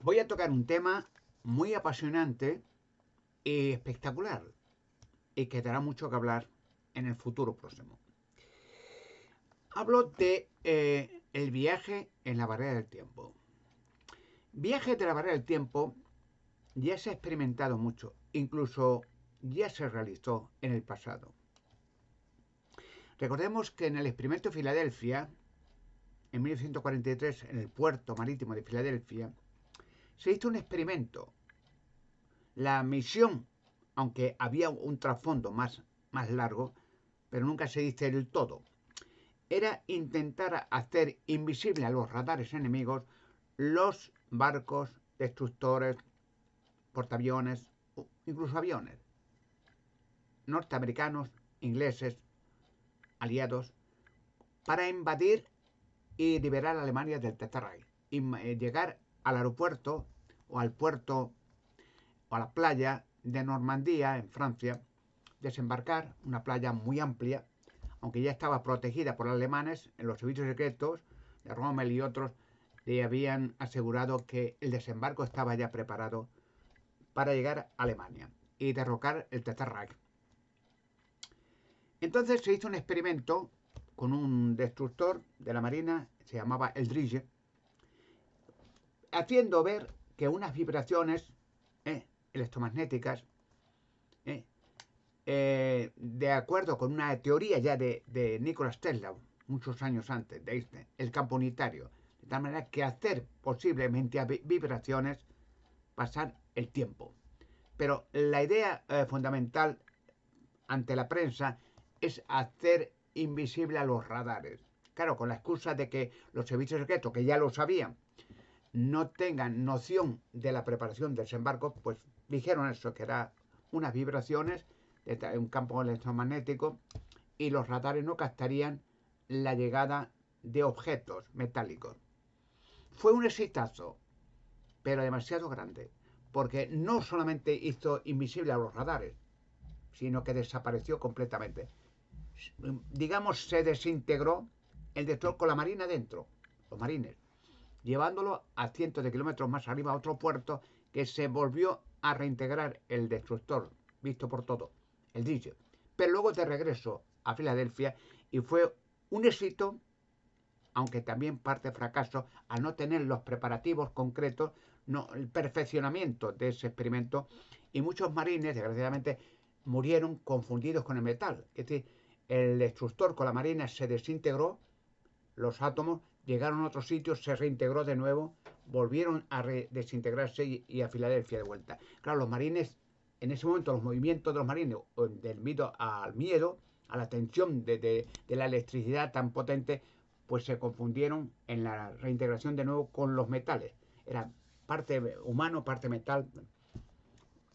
Voy a tocar un tema muy apasionante y espectacular y que dará mucho que hablar en el futuro próximo. Hablo de el viaje en la barrera del tiempo. Viaje de la barrera del tiempo ya se ha experimentado mucho, incluso ya se realizó en el pasado. Recordemos que en el experimento de Filadelfia, en 1943, en el puerto marítimo de Filadelfia, se hizo un experimento. La misión, aunque había un trasfondo más largo, pero nunca se dice del todo, era intentar hacer invisible a los radares enemigos los barcos, destructores, portaaviones, incluso aviones, norteamericanos, ingleses, aliados, para invadir y liberar a Alemania del Tercer Reich y llegar al aeropuerto o al puerto o a la playa de Normandía, en Francia, desembarcar, una playa muy amplia, aunque ya estaba protegida por los alemanes, en los servicios secretos de Rommel y otros le habían asegurado que el desembarco estaba ya preparado para llegar a Alemania y derrocar el Tercer Reich. Entonces se hizo un experimento con un destructor de la Marina, se llamaba el Drille, haciendo ver que unas vibraciones electromagnéticas, eh, de acuerdo con una teoría ya de Nikola Tesla, muchos años antes de Einstein, el campo unitario, de tal manera que hacer posiblemente a vibraciones pasar el tiempo. Pero la idea fundamental ante la prensa es hacer invisible a los radares. Claro, con la excusa de que los servicios secretos, que ya lo sabían, no tengan noción de la preparación del desembarco, pues dijeron eso, que eran unas vibraciones de un campo electromagnético y los radares no captarían la llegada de objetos metálicos. Fue un exitazo, pero demasiado grande, porque no solamente hizo invisible a los radares, sino que desapareció completamente. Digamos, se desintegró el destructor con la marina dentro, los marines, llevándolo a cientos de kilómetros más arriba a otro puerto que se volvió a reintegrar el destructor, visto por todo, el Drille. Pero luego de regreso a Filadelfia y fue un éxito, aunque también parte fracaso, al no tener los preparativos concretos, no, el perfeccionamiento de ese experimento, y muchos marines, desgraciadamente, murieron confundidos con el metal. Es decir, el destructor con la marina se desintegró, los átomos llegaron a otros sitios, se reintegró de nuevo, volvieron a desintegrarse y a Filadelfia de vuelta. Claro, los marines, en ese momento, los movimientos de los marines, debido al miedo, a la tensión de la electricidad tan potente, pues se confundieron en la reintegración de nuevo con los metales. Era parte humano, parte metal.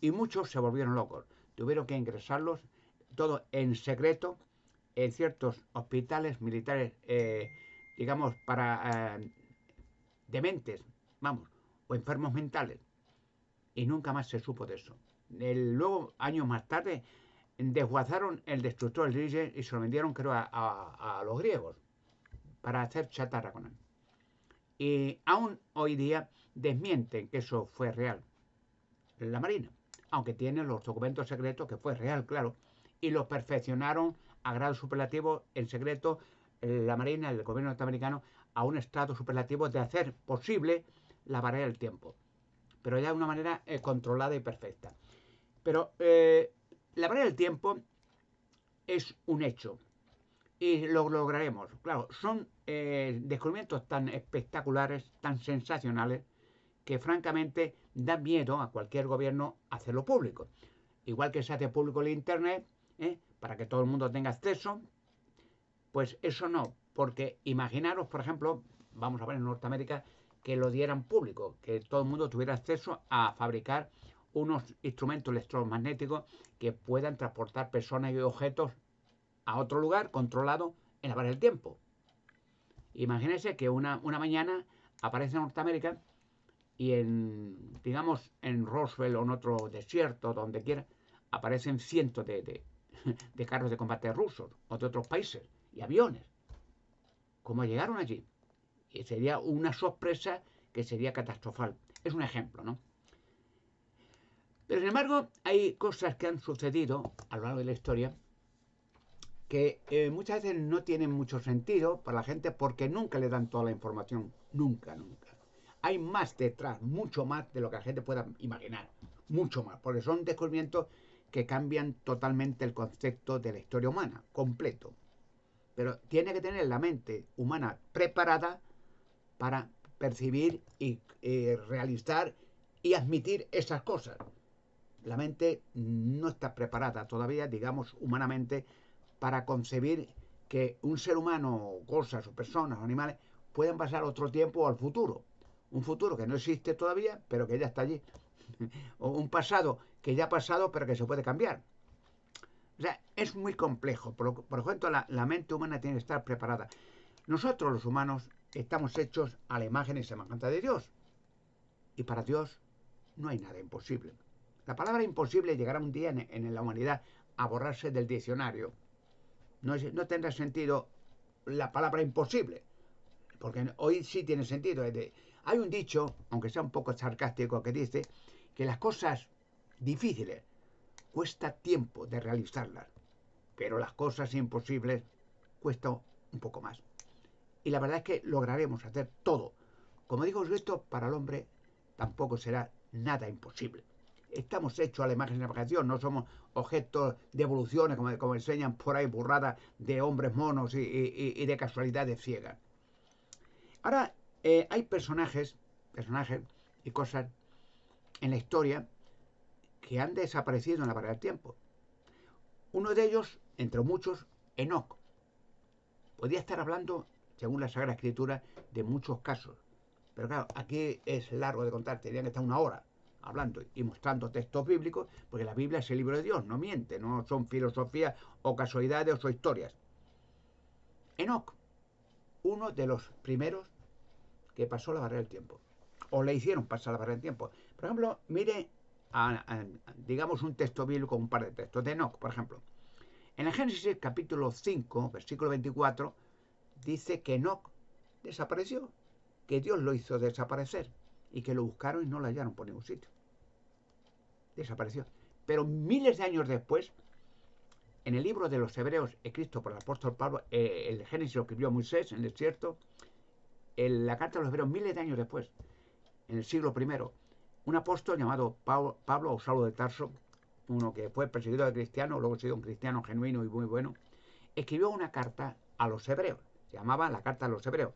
Y muchos se volvieron locos. Tuvieron que ingresarlos, todo en secreto, en ciertos hospitales militares, digamos, para dementes, vamos, o enfermos mentales. Y nunca más se supo de eso. Luego, años más tarde, desguazaron el destructor del Drille y se lo vendieron, creo, a los griegos para hacer chatarra con él. Y aún hoy día desmienten que eso fue real, la Marina, aunque tienen los documentos secretos que fue real, claro, y lo perfeccionaron a grado superlativo en secreto la Marina, el gobierno norteamericano, a un estado superlativo de hacer posible la barrera del tiempo, pero ya de una manera controlada y perfecta. Pero la barrera del tiempo es un hecho y lo lograremos. Claro, son descubrimientos tan espectaculares, tan sensacionales, que francamente da miedo a cualquier gobierno hacerlo público. Igual que se hace público el Internet, para que todo el mundo tenga acceso, pues eso no, porque imaginaros, por ejemplo, vamos a ver en Norteamérica, que lo dieran público, que todo el mundo tuviera acceso a fabricar unos instrumentos electromagnéticos que puedan transportar personas y objetos a otro lugar controlado en la barra del tiempo. Imagínense que una mañana aparece en Norteamérica y digamos, en Roswell o en otro desierto, donde quiera, aparecen cientos de carros de combate rusos o de otros países y aviones. ¿Cómo llegaron allí? Y sería una sorpresa que sería catastrófico. Es un ejemplo, ¿no? Pero sin embargo, hay cosas que han sucedido a lo largo de la historia que muchas veces no tienen mucho sentido para la gente porque nunca le dan toda la información. Nunca, nunca. Hay más detrás, mucho más de lo que la gente pueda imaginar. Mucho más, porque son descubrimientos que cambian totalmente el concepto de la historia humana, completo. Pero tiene que tener la mente humana preparada para percibir y realizar y admitir esas cosas. La mente no está preparada todavía, digamos, humanamente, para concebir que un ser humano, cosas o personas o animales pueden pasar otro tiempo o al futuro. Un futuro que no existe todavía, pero que ya está allí. O un pasado que ya ha pasado, pero que se puede cambiar. O sea, es muy complejo. Por lo tanto, la mente humana tiene que estar preparada. Nosotros, los humanos, estamos hechos a la imagen y semejanza de Dios. Y para Dios no hay nada imposible. La palabra imposible llegará un día en la humanidad a borrarse del diccionario. No tendrá sentido la palabra imposible, porque hoy sí tiene sentido. Hay un dicho, aunque sea un poco sarcástico, que dice que las cosas difíciles cuesta tiempo de realizarlas, pero las cosas imposibles cuesta un poco más. Y la verdad es que lograremos hacer todo. Como digo, esto para el hombre tampoco será nada imposible. Estamos hechos a la imagen y semejanza, no somos objetos de evoluciones, como enseñan por ahí burradas de hombres monos y de casualidades ciegas. Ahora, hay personajes y cosas en la historia que han desaparecido en la barrera del tiempo. Uno de ellos, entre muchos, Enoc. Podría estar hablando, según la Sagrada Escritura, de muchos casos. Pero claro, aquí es largo de contar, tendrían que estar una hora hablando y mostrando textos bíblicos, porque la Biblia es el libro de Dios, no miente, no son filosofías o casualidades o historias. Enoc, uno de los primeros que pasó la barrera del tiempo, o le hicieron pasar la barrera del tiempo. Por ejemplo, mire, digamos, un texto bíblico, un par de textos de Enoc, por ejemplo. En el Génesis capítulo 5, versículo 24, dice que Enoc desapareció, que Dios lo hizo desaparecer y que lo buscaron y no lo hallaron por ningún sitio. Desapareció. Pero miles de años después, en el libro de los Hebreos, escrito por el apóstol Pablo, el Génesis lo escribió Moisés en el desierto, la carta de los Hebreos, miles de años después, en el siglo I, un apóstol llamado Pablo o Saulo de Tarso, uno que fue perseguidor de cristianos, luego ha sido un cristiano genuino y muy bueno, escribió una carta a los hebreos, se llamaba la carta a los hebreos.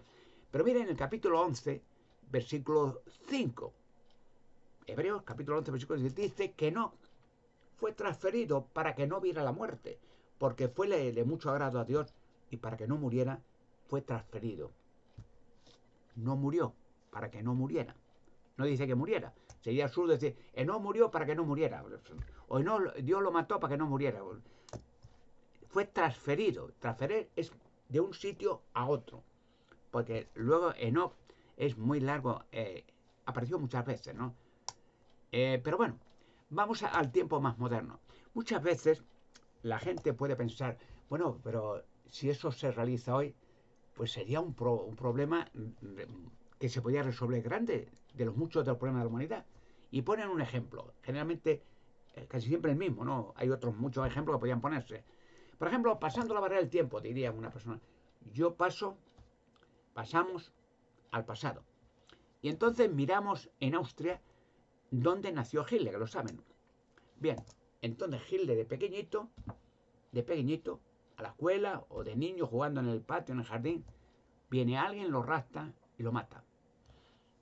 Pero miren, en el capítulo 11, versículo 5, Hebreos capítulo 11, versículo 5, dice que no fue transferido para que no viera la muerte, porque fue de mucho agrado a Dios y para que no muriera, fue transferido. No murió para que no muriera. No dice que muriera. Sería absurdo decir, no murió para que no muriera. O no, Dios lo mató para que no muriera. Fue transferido. Transferir es de un sitio a otro. Porque luego Enoc es muy largo. Apareció muchas veces, ¿no? Pero bueno, vamos al tiempo más moderno. Muchas veces la gente puede pensar, bueno, pero si eso se realiza hoy, pues sería un problema que se podía resolver grande de los muchos de los problemas de la humanidad. Y ponen un ejemplo, generalmente casi siempre el mismo, ¿no? Hay otros muchos ejemplos que podían ponerse. Por ejemplo, pasando la barrera del tiempo, diría una persona, pasamos al pasado. Y entonces miramos en Austria dónde nació Hitler, que lo saben. Bien, entonces Hitler de pequeñito, a la escuela o de niño jugando en el patio, en el jardín, viene alguien, lo rapta y lo mata.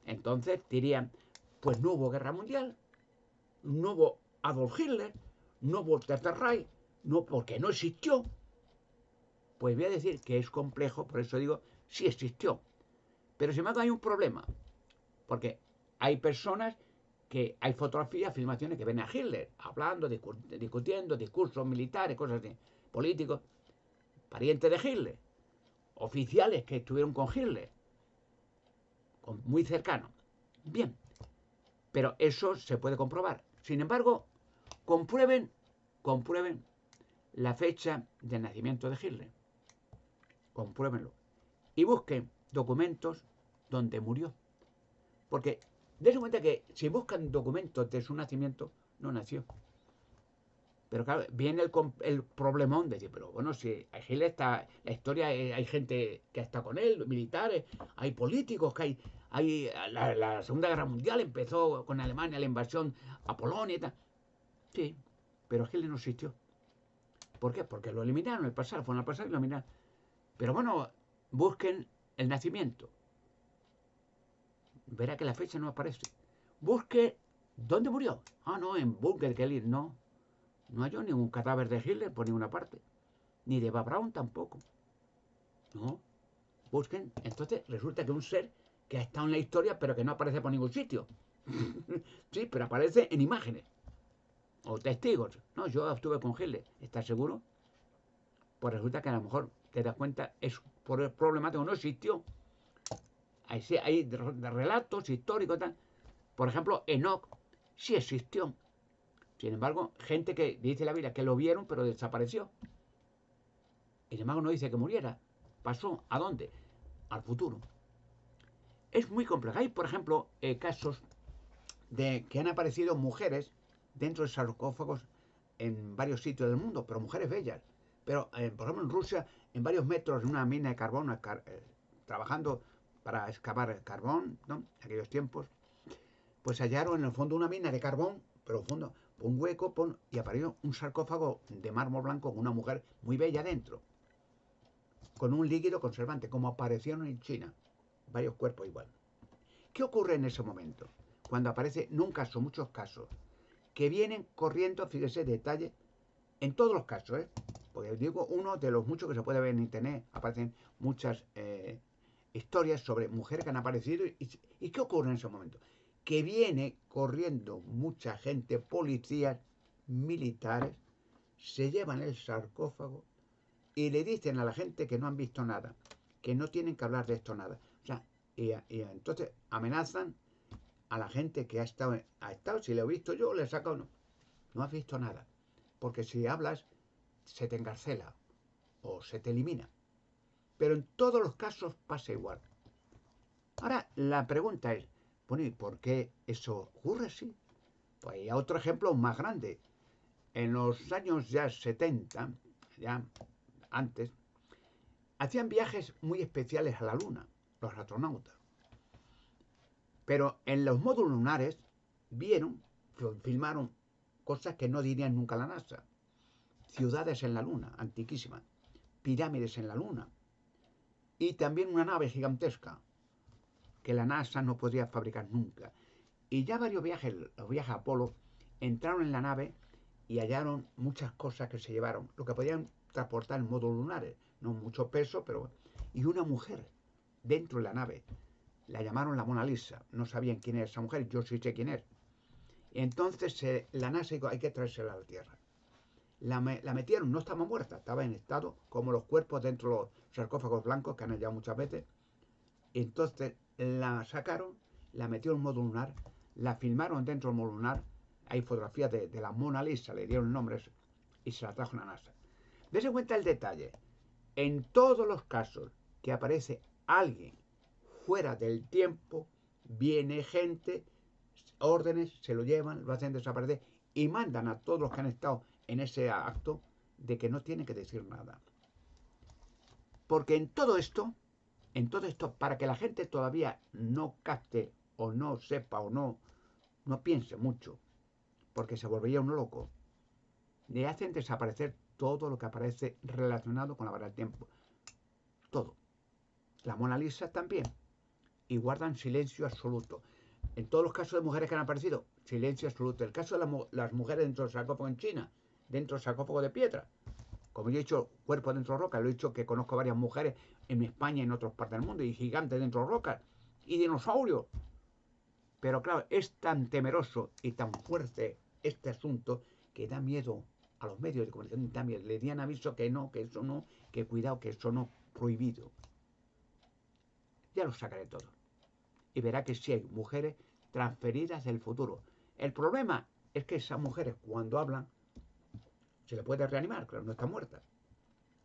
Entonces dirían, pues no hubo guerra mundial, no hubo Adolf Hitler, no hubo Tercer Reich, no, porque no existió. Pues voy a decir que es complejo, por eso digo, sí existió. Pero sin embargo hay un problema, porque hay personas que hay fotografías, filmaciones que ven a Hitler hablando, discutiendo, discursos militares, cosas así, políticos, parientes de Hitler, oficiales que estuvieron con Hitler, muy cercanos. Bien, pero eso se puede comprobar. Sin embargo, comprueben la fecha de nacimiento de Hitler. Compruébenlo. Y busquen documentos donde murió. Porque dense cuenta que si buscan documentos de su nacimiento, no nació. Pero claro, viene el problemón de decir, pero bueno, si Hitler está, la historia, hay gente que está con él, militares, hay políticos, la Segunda Guerra Mundial empezó con Alemania, la invasión a Polonia y tal. Sí, pero Hitler no existió. ¿Por qué? Porque lo eliminaron, el pasado, fueron al pasado y lo eliminaron. Pero bueno, busquen el nacimiento. Verá que la fecha no aparece. Busque dónde murió. Ah, no, en Bunker Kelly, no. No halló ningún cadáver de Hitler por ninguna parte. Ni de Eva Braun tampoco. No. Busquen. Entonces resulta que un ser que ha estado en la historia pero que no aparece por ningún sitio. Sí, pero aparece en imágenes. O testigos. No, yo estuve con Hitler. ¿Estás seguro? Pues resulta que a lo mejor te das cuenta es por el problemático, no existió. Hay relatos históricos. Tal. Por ejemplo, Enoch sí existió. Sin embargo, gente que dice la Biblia que lo vieron pero desapareció. Y sin embargo no dice que muriera. Pasó. ¿A dónde? Al futuro. Es muy complejo. Hay, por ejemplo, casos de que han aparecido mujeres dentro de sarcófagos en varios sitios del mundo, pero mujeres bellas. Pero, por ejemplo, en Rusia, en varios metros, en una mina de carbón, trabajando para excavar carbón, ¿no? En aquellos tiempos, pues hallaron en el fondo una mina de carbón, pero en el fondo un hueco y apareció un sarcófago de mármol blanco con una mujer muy bella dentro, con un líquido conservante, como aparecieron en China, varios cuerpos igual. ¿Qué ocurre en ese momento? Cuando aparece, no un caso, muchos casos, que vienen corriendo, fíjese, detalle, en todos los casos, ¿eh? Porque digo, uno de los muchos que se puede ver en internet, aparecen muchas historias sobre mujeres que han aparecido y ¿qué ocurre en ese momento? Que viene corriendo mucha gente, policías, militares, se llevan el sarcófago y le dicen a la gente que no han visto nada, que no tienen que hablar de esto nada. O sea, y entonces amenazan a la gente que ha estado, si lo he visto yo, le he sacado, no. No has visto nada. Porque si hablas, se te encarcela o se te elimina. Pero en todos los casos pasa igual. Ahora, la pregunta es, bueno, ¿y por qué eso ocurre así? Pues hay otro ejemplo más grande. En los años ya 70, ya antes, hacían viajes muy especiales a la Luna, los astronautas. Pero en los módulos lunares vieron, filmaron cosas que no dirían nunca la NASA. Ciudades en la Luna, antiquísimas. Pirámides en la Luna. Y también una nave gigantesca que la NASA no podría fabricar nunca. Y ya varios viajes, los viajes a Apolo, entraron en la nave y hallaron muchas cosas que se llevaron, lo que podían transportar en módulos lunares. No mucho peso, pero... Y una mujer dentro de la nave. La llamaron la Mona Lisa. No sabían quién era esa mujer, yo sí sé quién es. Entonces la NASA dijo, hay que traérsela a la Tierra. La metieron, no estaba muerta, estaba en estado como los cuerpos dentro de los sarcófagos blancos que han hallado muchas veces. Entonces la sacaron, la metieron en un módulo lunar, la filmaron dentro del módulo lunar. Hay fotografías de la Mona Lisa, le dieron nombres y se la trajo a la NASA. Dese cuenta el detalle. En todos los casos que aparece alguien fuera del tiempo, viene gente, órdenes, se lo llevan, lo hacen desaparecer y mandan a todos los que han estado en ese acto de que no tienen que decir nada. Porque en todo esto, para que la gente todavía no capte o no sepa o no piense mucho, porque se volvería uno loco, le hacen desaparecer todo lo que aparece relacionado con la verdad del tiempo. Todo. La Mona Lisa también. Y guardan silencio absoluto. En todos los casos de mujeres que han aparecido, silencio absoluto. El caso de las mujeres dentro del sarcófago en China, dentro del sarcófago de piedra. Como yo he dicho, cuerpo dentro de roca, lo he dicho que conozco varias mujeres en España y en otras partes del mundo, y gigantes dentro de rocas, y dinosaurios. Pero claro, es tan temeroso y tan fuerte este asunto que da miedo a los medios de comunicación, da miedo. Le dan aviso que no, que eso no, que cuidado, que eso no, prohibido. Ya lo sacaré todo. Y verá que sí hay mujeres transferidas del futuro. El problema es que esas mujeres, cuando hablan, se le puede reanimar, claro, no están muertas.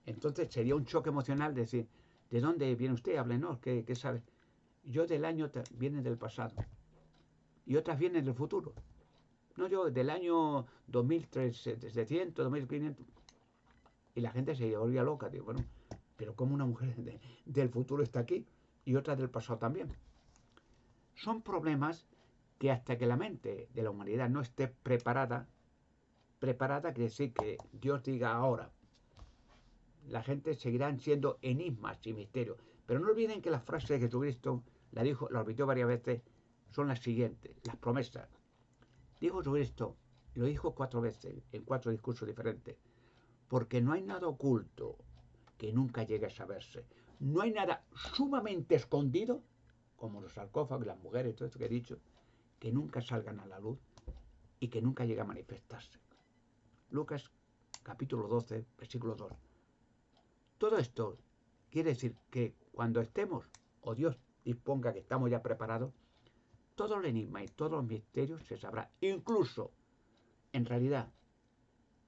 Entonces sería un choque emocional decir, ¿de dónde viene usted? Háblenos, ¿qué sabe? Yo del año vienen del pasado y otras vienen del futuro. No, yo del año 2300, 2500. Y la gente se volvía loca. Digo, bueno, pero como una mujer del futuro está aquí y otra del pasado también. Son problemas que hasta que la mente de la humanidad no esté preparada quiere decir que Dios diga ahora, la gente seguirán siendo enigmas y misterios. Pero no olviden que las frases de Jesucristo, la repitió varias veces, son las siguientes, las promesas. Dijo Jesucristo, lo dijo 4 veces, en 4 discursos diferentes, porque no hay nada oculto que nunca llegue a saberse. No hay nada sumamente escondido, como los sarcófagos, las mujeres, todo esto que he dicho, que nunca salgan a la luz y que nunca llegue a manifestarse. Lucas capítulo 12, versículo 2. Todo esto quiere decir que cuando estemos, o Dios disponga que estamos ya preparados, todo el enigma y todos los misterios se sabrá. Incluso, en realidad,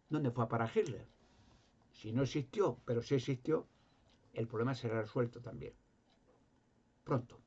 ¿dónde fue a parar Hitler? Si no existió, pero sí existió, el problema será resuelto también. Pronto.